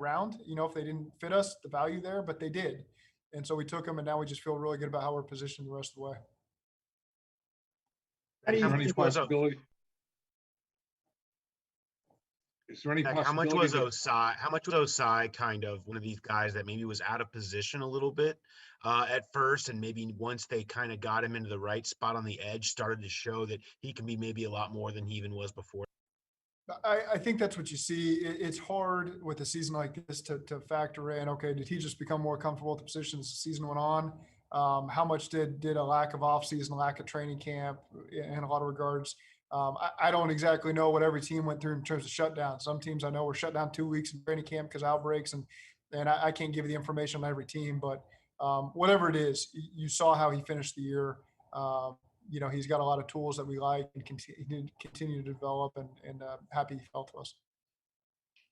round, if they didn't fit us, the value there, but they did. And so we took them, and now we just feel really good about how we're positioned the rest of the way. How do Is you there any think possibility? Is there any How much possibility was that Osai? How much was Osai kind of one of these guys that maybe was out of position a little bit at first, and maybe once they kind of got him into the right spot on the edge, started to show that he can be maybe a lot more than he even was before? I think that's what you see. It's hard with a season like this to factor in, okay, did he just become more comfortable with the position as the season went on? How much did a lack of offseason, lack of training camp in a lot of regards? I don't exactly know what every team went through in terms of shutdown. Some teams I know were shut down 2 weeks in training camp because of outbreaks, and I can't give you the information on every team, but whatever it is, you saw how he finished the year. He's got a lot of tools that we like and continue to develop, and happy he fell to us.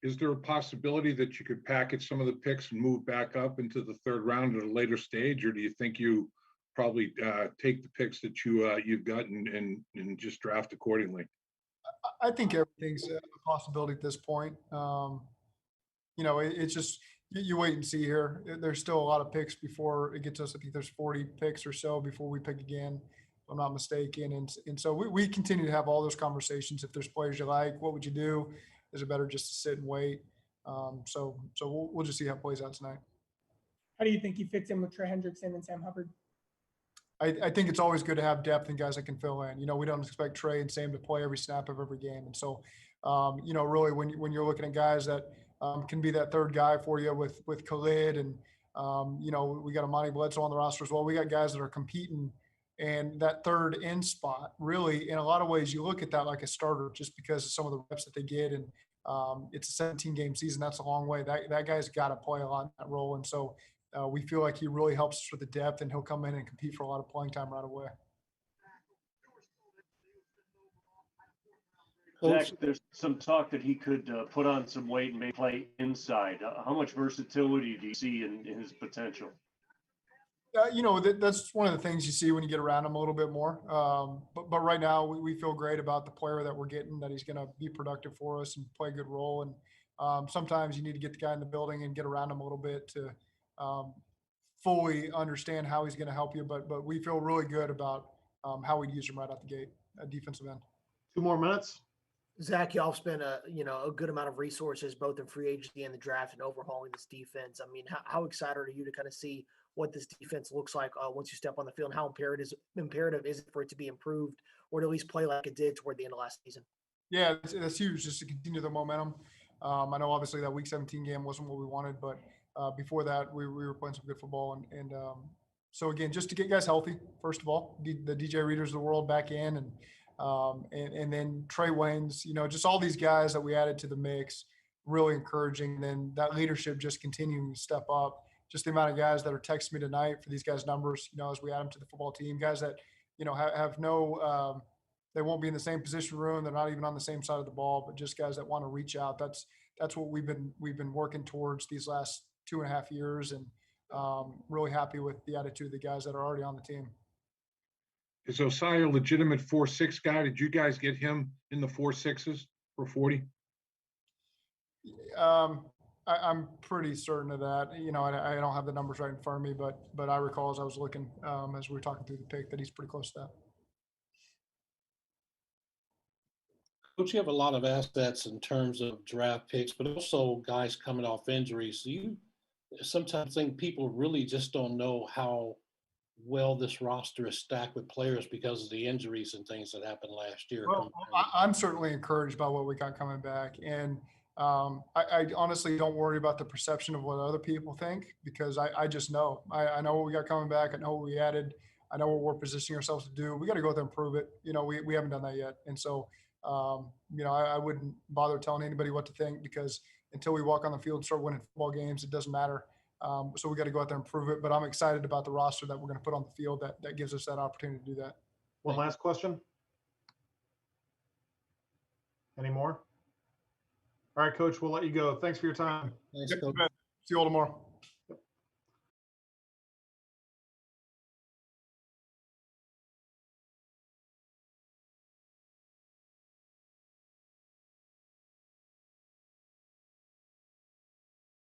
is there a possibility that you could package some of the picks and move back up into the third round at a later stage, or do you think you probably take the picks that you've gotten and just draft accordingly? I think everything's a possibility at this point. It's just you wait and see here. There's still a lot of picks before it gets us. I think there's 40 picks or so before we pick again, if I'm not mistaken. And so we continue to have all those conversations. If there's players you like, what would you do? Is it better just to sit and wait? So we'll just see how it plays out tonight. How do you think he fits in with Trey Hendrickson and Sam Hubbard? I think it's always good to have depth and guys that can fill in. We don't expect Trey and Sam to play every snap of every game. And so, really when you're looking at guys that can be that third guy for you with Khalid and, we got Amani Bledsoe on the roster as well. We got guys that are competing, and that third end spot, really, in a lot of ways, you look at that like a starter just because of some of the reps that they get. And it's a 17-game season. That's a long way. That guy's got to play a lot in that role. And so we feel like he really helps us with the depth, and he'll come in and compete for a lot of playing time right away. Zach, there's some talk that he could put on some weight and maybe play inside. How much versatility do you see in his potential? That's one of the things you see when you get around him a little bit more. But right now we feel great about the player that we're getting, that he's going to be productive for us and play a good role. And sometimes you need to get the guy in the building and get around him a little bit to fully understand how he's going to help you. But we feel really good about how we'd use him right out the gate at defensive end. 2 more minutes. Zach, y'all spent a good amount of resources both in free agency and the draft and overhauling this defense. I mean, how excited are you to kind of see what this defense looks like once you step on the field, and how imperative is it for it to be improved, or to at least play like it did toward the end of last season? Yeah, that's huge, just to continue the momentum. I know obviously that Week 17 game wasn't what we wanted, but before that we were playing some good football. And so again, just to get guys healthy, first of all, the DJ Readers of the world back in, and then Trey Waynes, just all these guys that we added to the mix, really encouraging. And then that leadership just continuing to step up. Just the amount of guys that are texting me tonight for these guys' numbers, as we add them to the football team, guys that, have no, they won't be in the same position room. They're not even on the same side of the ball, but just guys that want to reach out. That's what we've been working towards these last 2.5 years, and really happy with the attitude of the guys that are already on the team. Is Osai a legitimate 4.6 guy? Did you guys get him in the 4.6s for 40? I'm pretty certain of that. I don't have the numbers right in front of me, but I recall as I was looking, as we were talking through the pick, that he's pretty close to that. Coach, you have a lot of assets in terms of draft picks, but also guys coming off injuries. So you sometimes think people really just don't know how well this roster is stacked with players because of the injuries and things that happened last year. Well, I'm certainly encouraged by what we got coming back. And I honestly don't worry about the perception of what other people think, because I just know. I know what we got coming back. I know what we added. I know what we're positioning ourselves to do. We got to go out there and prove it. We haven't done that yet. And so, I wouldn't bother telling anybody what to think, because until we walk on the field and start winning football games, it doesn't matter. So we got to go out there and prove it. But I'm excited about the roster that we're going to put on the field that gives us that opportunity to do that. One last question. Any more? All right, Coach, we'll let you go. Thanks for your time. Thanks, Coach. See you all tomorrow.